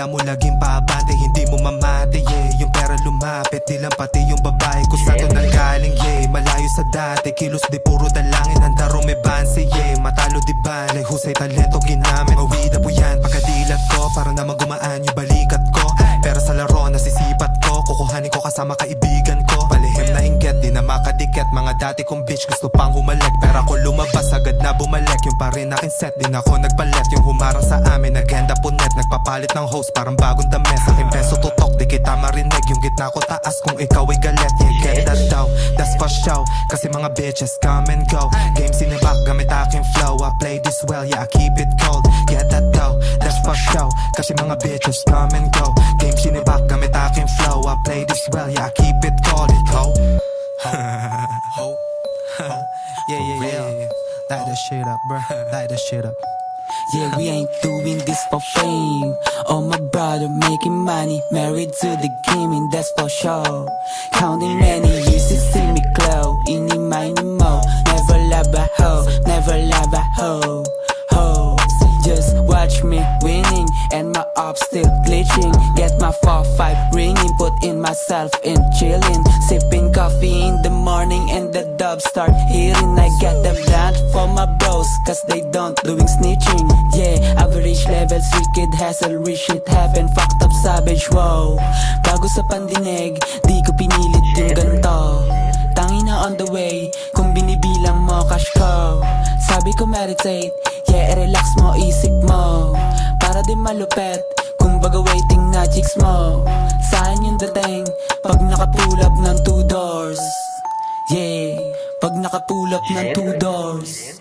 kailangan mo laging paabante, hindi mo mamate, yeah. Yung pera lumapit, di lang pati yung babae ko sa to nanggaling, yeah. Malayo sa dati, kilos di puro dalangin, handa rumebanse, yeah. Matalo di bale, husay talento ginamit, mawida po yan, pagkadilat ko, para naman gumaan yung balikat ko. Pero sa laro, nasisipat ko, kukuhanin ko kasama kaibigan ko. Palihim na inggit, di na makadikit, mga dati kong bitch gusto pang humalik, pero ako lumabas, agad na bumalik. Yung pa rin aking set, din ako nagpalit. Yung humarang sa amin, nag-end up unet, nagpapalit ng host, parang bagong damit. Sa aking beso tutok, di kita marinig, yung gitna ko taas kung ikaw ay galit. Yeah, get that daw, that's for show, kasi mga bitches come and go. Game sinibak, gamit aking flow, I play this well, yeah, I keep it cold. Get that daw, that's for show, kasi mga bitches come and go. Game sinibak, gamit aking flow, I play this well, yeah, I keep it cold. Ho, ho, ho, yeah, yeah, yeah. Light that shit up, bruh, light that shit up. Yeah, we ain't doing this for fame. Oh, my brother making money, married to the gaming, that's for sure. Counting many years to see me glow. Ini mine mo, never love a hoe, never love a hoe. Ho, just watch me winning, and my ops still glitching. Get my 4-5 ringing, put in myself in chilling. Sipping coffee in the morning and the dubs start hearing. I got the blunt for my bros, cause they don't doing snitching. Yeah, average level, street kid hustle, rich shit happen, fucked up savage, wow. Bago sa pandinig, di ko pinilit yung ganto. Tangi na on the way, kung binibilang mo cash ko. Sabi ko meditate, yeah, relax mo isip mo, para di malupet, kung baga waiting na chicks mo. Saan yung dating, pag nakapull up ng 2 doors. Yeah, pag nakapull up ng 2 doors.